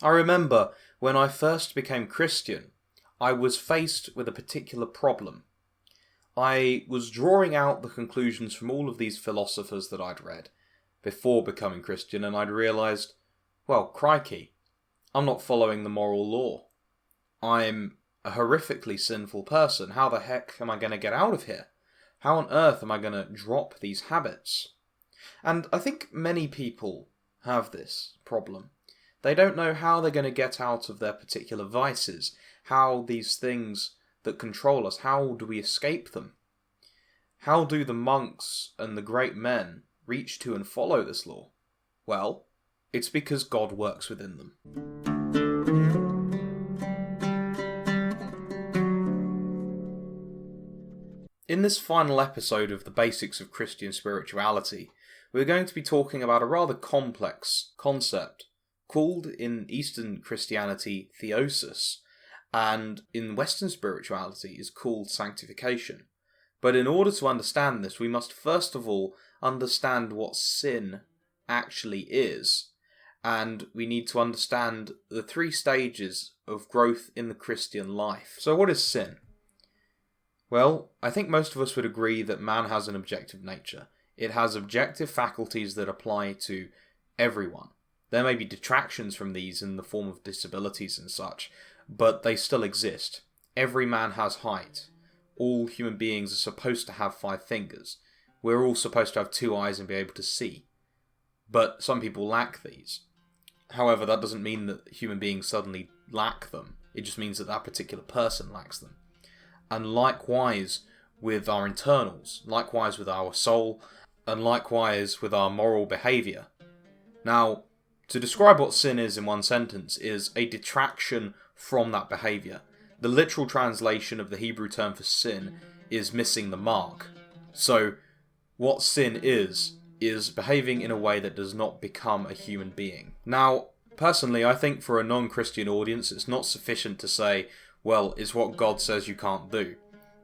I remember when I first became Christian, I was faced with a particular problem. I was drawing out the conclusions from all of these philosophers that I'd read before becoming Christian, and I'd realised, well, crikey, I'm not following the moral law. I'm a horrifically sinful person. How the heck am I going to get out of here? How on earth am I going to drop these habits? And I think many people have this problem. They don't know how they're going to get out of their particular vices, how these things that control us, how do we escape them? How do the monks and the great men reach to and follow this law? Well, it's because God works within them. In this final episode of the Basics of Christian Spirituality, we're going to be talking about a rather complex concept called in Eastern Christianity Theosis, and in Western spirituality is called Sanctification. But in order to understand this, we must first of all understand what sin actually is, and we need to understand the 3 stages of growth in the Christian life. So what is sin? Well, I think most of us would agree that man has an objective nature. It has objective faculties that apply to everyone. There may be detractions from these in the form of disabilities and such, but they still exist. Every man has height. All human beings are supposed to have 5 fingers. We're all supposed to have 2 eyes and be able to see. But some people lack these. However, that doesn't mean that human beings suddenly lack them. It just means that that particular person lacks them. And likewise with our internals, likewise with our soul, and likewise with our moral behaviour. Now, to describe what sin is in one sentence is a detraction from that behaviour. The literal translation of the Hebrew term for sin is missing the mark. So, what sin is behaving in a way that does not become a human being. Now, personally, I think for a non-Christian audience, it's not sufficient to say, well, it's what God says you can't do,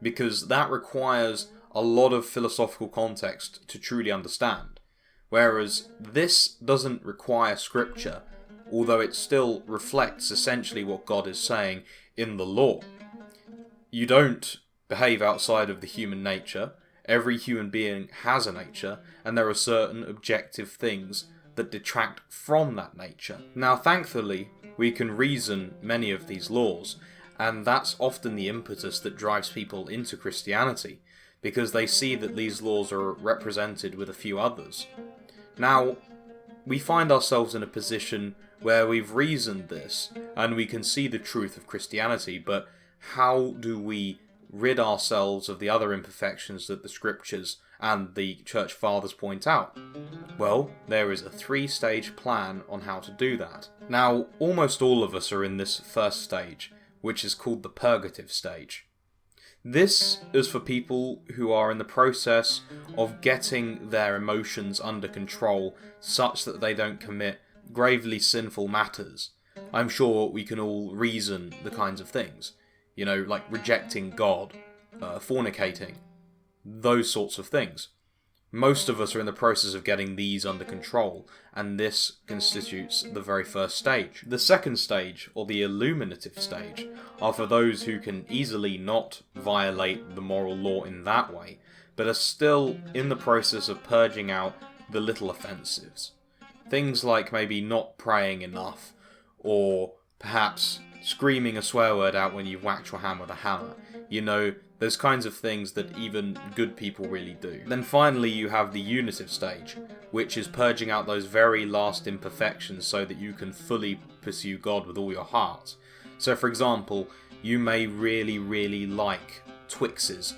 because that requires a lot of philosophical context to truly understand. Whereas this doesn't require scripture, although it still reflects essentially what God is saying in the law. You don't behave outside of the human nature. Every human being has a nature, and there are certain objective things that detract from that nature. Now, thankfully, we can reason many of these laws, and that's often the impetus that drives people into Christianity, because they see that these laws are represented with a few others. Now, we find ourselves in a position where we've reasoned this, and we can see the truth of Christianity, but how do we rid ourselves of the other imperfections that the scriptures and the church fathers point out? Well, there is a 3-stage plan on how to do that. Now, almost all of us are in this first stage, which is called the purgative stage. This is for people who are in the process of getting their emotions under control such that they don't commit gravely sinful matters. I'm sure we can all reason the kinds of things. You know, like rejecting God, fornicating, those sorts of things. Most of us are in the process of getting these under control, and this constitutes the very first stage. The second stage, or the illuminative stage, are for those who can easily not violate the moral law in that way, but are still in the process of purging out the little offensives. Things like maybe not praying enough, or perhaps screaming a swear word out when you've whacked your hand with a hammer. You know, those kinds of things that even good people really do. Then finally you have the unitive stage, which is purging out those very last imperfections so that you can fully pursue God with all your heart. So for example, you may really like Twixes,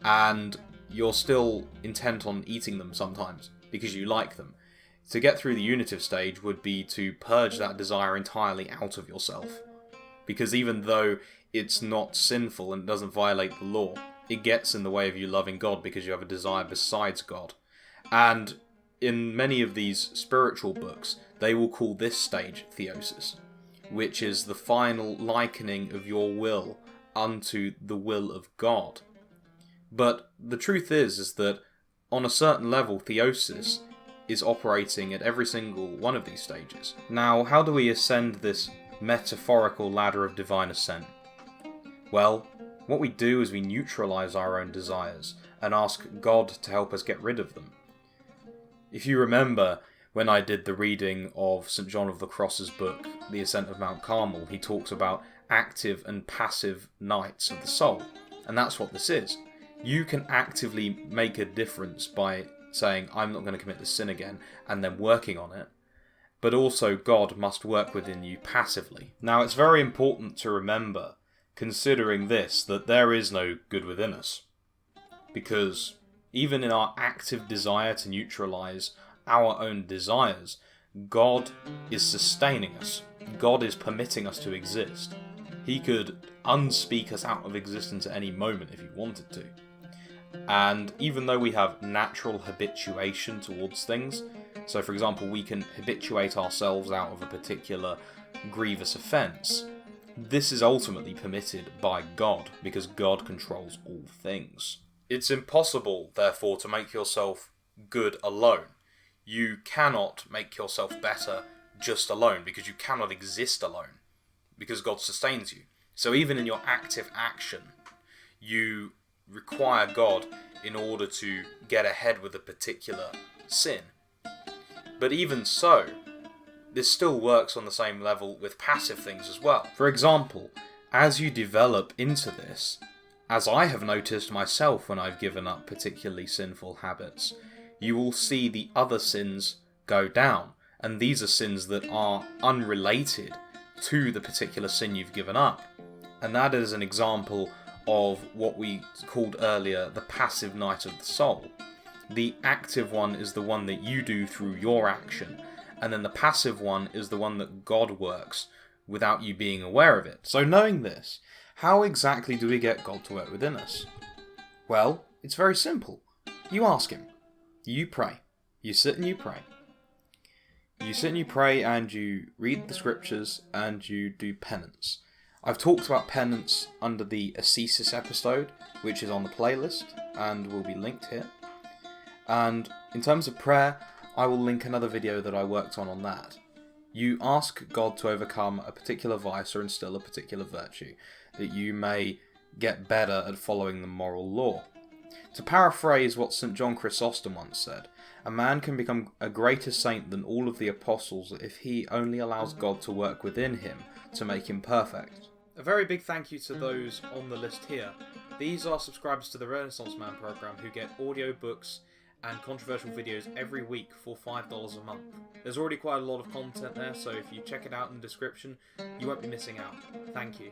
and you're still intent on eating them sometimes because you like them. To get through the unitive stage would be to purge that desire entirely out of yourself. Because even though it's not sinful and doesn't violate the law, it gets in the way of you loving God because you have a desire besides God. And in many of these spiritual books, they will call this stage theosis, which is the final likening of your will unto the will of God. But the truth is that on a certain level, theosis is operating at every single one of these stages. Now, how do we ascend this metaphorical ladder of divine ascent? Well, what we do is we neutralize our own desires and ask God to help us get rid of them. If you remember, when I did the reading of St. John of the Cross's book, The Ascent of Mount Carmel, he talks about active and passive nights of the soul. And that's what this is. You can actively make a difference by saying, I'm not going to commit this sin again, and then working on it. But also God must work within you passively. Now, it's very important to remember, considering this, that there is no good within us. Because even in our active desire to neutralize our own desires, God is sustaining us. God is permitting us to exist. He could unspeak us out of existence at any moment if he wanted to. And even though we have natural habituation towards things, so for example we can habituate ourselves out of a particular grievous offence, this is ultimately permitted by God, because God controls all things. It's impossible, therefore, to make yourself good alone. You cannot make yourself better just alone, because you cannot exist alone, because God sustains you. So even in your active action, you require God in order to get ahead with a particular sin. But even so, this still works on the same level with passive things as well. For example, as you develop into this, as I have noticed myself when I've given up particularly sinful habits, you will see the other sins go down. And these are sins that are unrelated to the particular sin you've given up. And that is an example of what we called earlier the passive night of the soul. The active one is the one that you do through your action, and then the passive one is the one that God works without you being aware of it. So knowing this, how exactly do we get God to work within us? Well, it's very simple. You ask him. You pray. You sit and you pray. You sit and you pray and you read the scriptures and you do penance. I've talked about penance under the Theosis episode, which is on the playlist and will be linked here. And in terms of prayer, I will link another video that I worked on that. You ask God to overcome a particular vice or instill a particular virtue, that you may get better at following the moral law. To paraphrase what St. John Chrysostom once said, a man can become a greater saint than all of the apostles if he only allows God to work within him to make him perfect. A very big thank you to those on the list here. These are subscribers to the Renaissance Man program who get audiobooks and controversial videos every week for $5 a month. There's already quite a lot of content there, so if you check it out in the description, you won't be missing out. Thank you.